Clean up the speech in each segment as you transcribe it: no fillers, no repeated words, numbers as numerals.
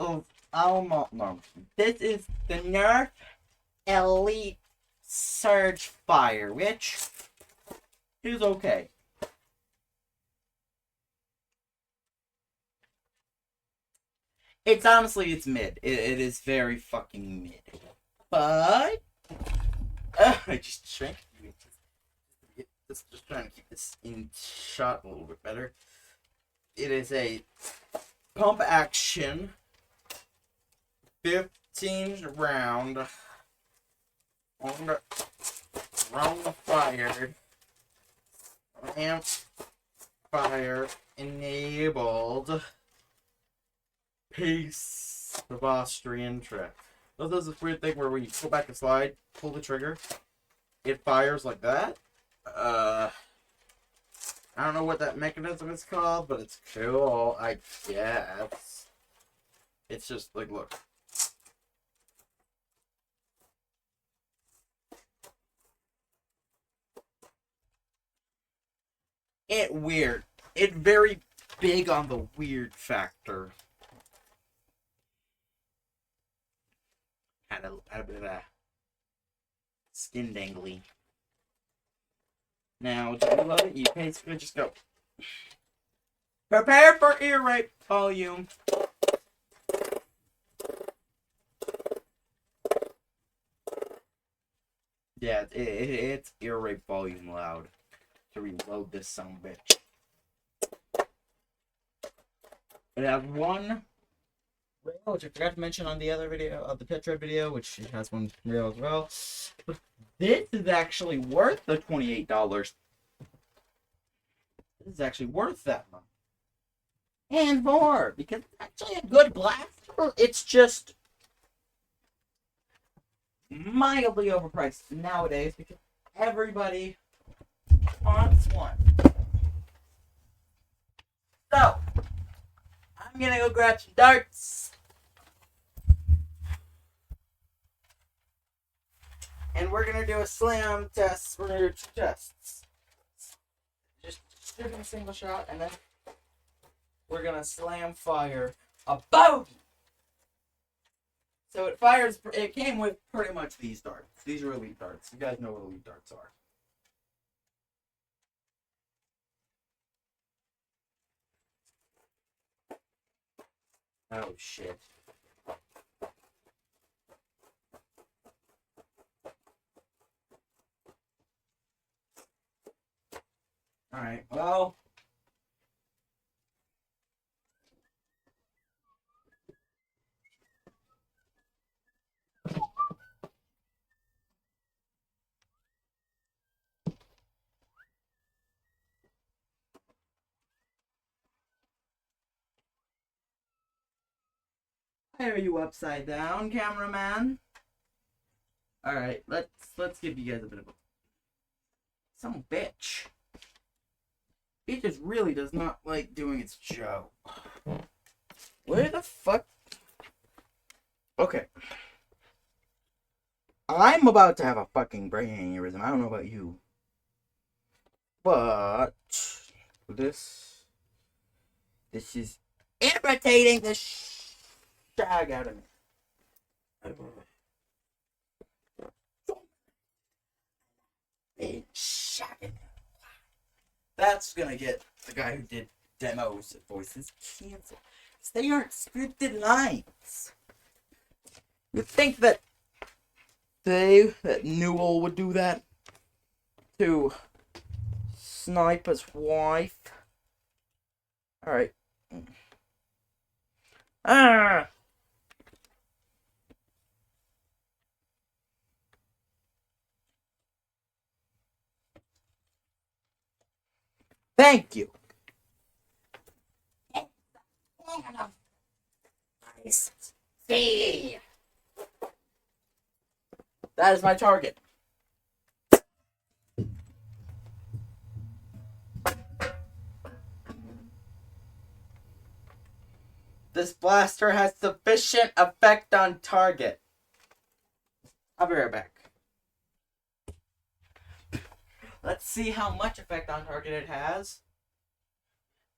of Alma. No, this is the Nerf Elite Surge Fire, which is okay. It's honestly, it's mid. It is very fucking mid. But I just shrank. Just trying to keep this in shot a little bit better. It is a pump action 15 round on the fired amp fire enabled piece of Austrian trick. Those does this weird thing where when you pull back a slide, pull the trigger, it fires like that. I don't know what that mechanism is called, but it's cool, I guess. It's just like, look. It weird. It very big on the weird factor. Had a bit of a skin dangly. Now, to reload it, you basically just go. Prepare for ear rape volume. Yeah, it's ear rape volume loud to reload this son of a bitch. It has one rail, which I forgot to mention on the other video, of the Tetra video, which it has one rail as well. But this is actually worth the $28. This is actually worth that much. And more, because it's actually a good blaster. It's just mildly overpriced nowadays because everybody wants one. So, I'm gonna go grab some darts. And we're gonna do a slam test. We're gonna do 2 tests. Just shoot a single shot, and then we're gonna slam fire a bogey. So it fires. It came with pretty much these darts. These are elite darts. You guys know what elite darts are. Oh shit. Alright, well. Why are you upside down, cameraman? Alright, let's give you guys a bit of a... Some bitch. It just really does not like doing its job. Where the fuck? Okay. I'm about to have a fucking brain aneurysm. I don't know about you. But this is irritating the shag out of me. That's gonna get the guy who did demos voices canceled. Because they aren't scripted lines. You'd think that that Newell would do that to Sniper's wife. Alright. Ah! Thank you. See. That is my target. This blaster has sufficient effect on target. I'll be right back. Let's see how much effect on target it has.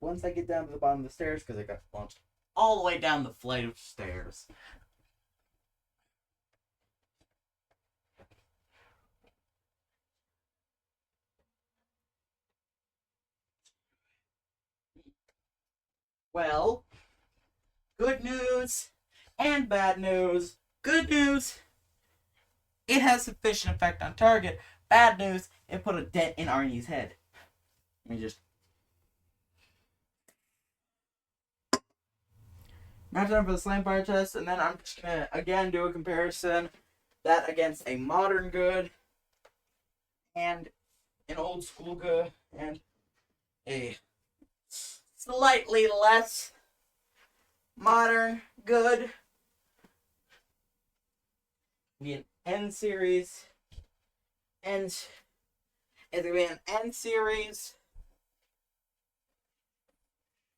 Once I get down to the bottom of the stairs, because I got launched all the way down the flight of stairs. Well, good news and bad news. Good news, it has sufficient effect on target. Bad news, it put a dent in Arnie's head. Let me just... Now time for the slam fire test, and then I'm just gonna again do a comparison that against a modern good and an old school good and a slightly less modern good. Be an N series, and it's gonna be an N series.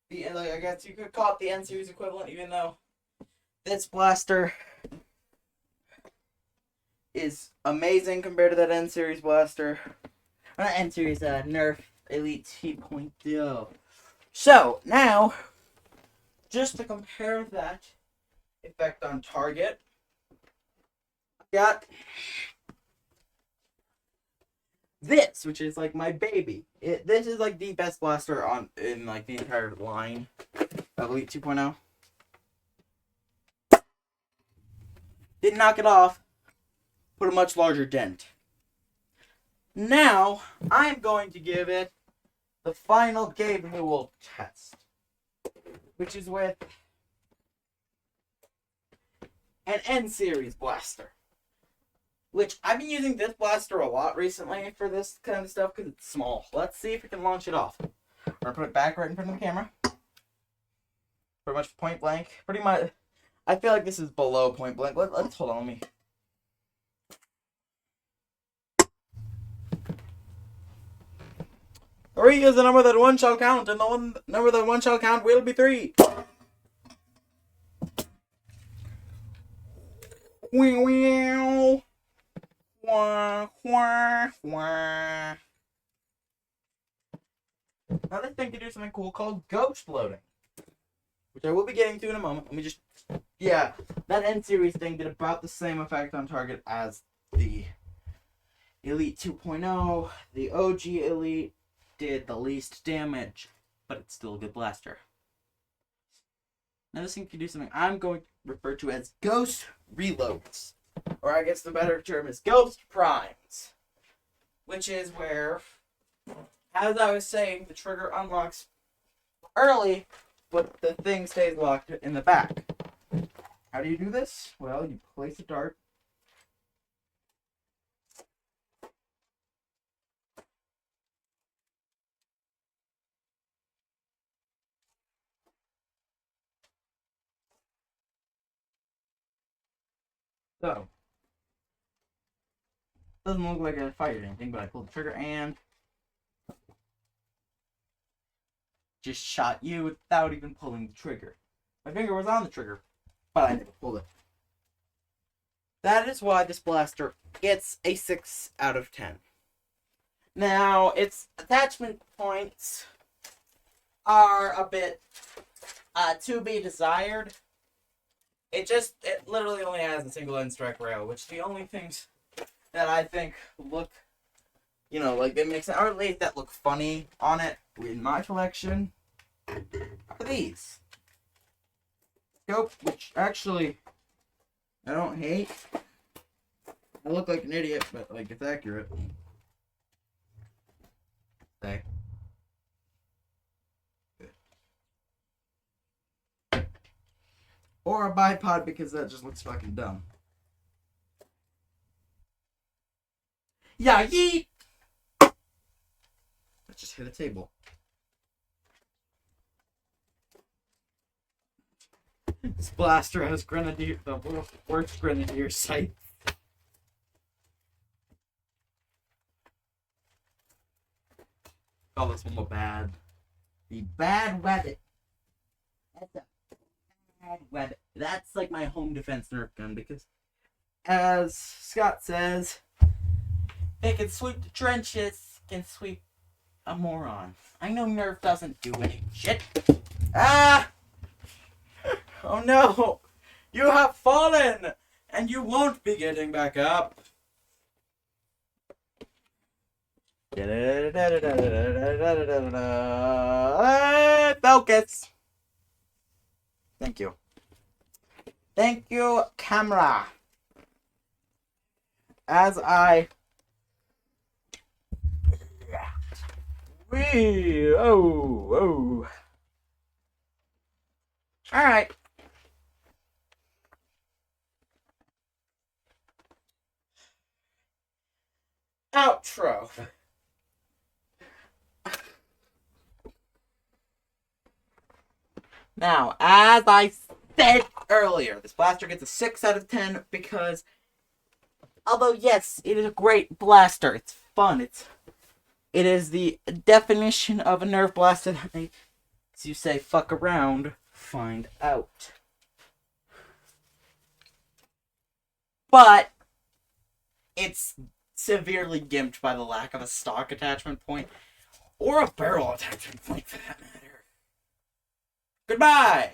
I guess you could call it the N series equivalent, even though this blaster is amazing compared to that N series blaster. Not N series, Nerf Elite 2.0. So now, just to compare that effect on target, got this, which is like my baby. This is like the best blaster in like the entire line of Elite 2.0. Didn't knock it off. Put a much larger dent. Now I'm going to give it the final Gabe Newell test, which is with an N series blaster. Which, I've been using this blaster a lot recently for this kind of stuff because it's small. Let's see if we can launch it off. I'm going to put it back right in front of the camera. Pretty much point blank. Pretty much, I feel like this is below point blank. Let's hold on, let me... Three is the number that one shall count, and the number that one shall count will be 3. Wow. Wah, wah, wah. Now this thing can do something cool called ghost loading, which I will be getting to in a moment. Let me just... Yeah, that N-Series thing did about the same effect on target as the Elite 2.0. The OG Elite did the least damage, but it's still a good blaster. Now this thing can do something I'm going to refer to as ghost reloads. Or I guess the better term is ghost primes. Which is where, as I was saying, the trigger unlocks early, but the thing stays locked in the back. How do you do this? Well, you place a dart. So, doesn't look like I fired anything, but I pulled the trigger and just shot you without even pulling the trigger. My finger was on the trigger, but I never pulled it. That is why this blaster gets a 6 out of 10. Now, its attachment points are a bit to be desired. It literally only has a single end strike rail, which the only things that I think look, like they make sense, or at least that look funny on it in my collection, are these. Scope, which actually I don't hate. I look like an idiot, but like it's accurate. Okay. Or a bipod because that just looks fucking dumb. Yeah, yeet! Let's just hit a table. This blaster has the worst grenadier sight. Call this one the bad. The bad webbit. That's a bad webbit. That's like my home defense Nerf gun because, as Scott says, it can sweep the trenches, can sweep a moron. I know Nerf doesn't do any shit. Ah! Oh no! You have fallen! And you won't be getting back up. Focus! Thank you. Thank you, camera. As I... Wee! Oh! Oh! Alright. Outro. Now, as I said earlier, this blaster gets a 6 out of 10 because, although yes, it is a great blaster, it's fun, it is the definition of a Nerf blaster that makes you say, fuck around, find out. But, it's severely gimped by the lack of a stock attachment point, or a barrel attachment point for that matter. Goodbye!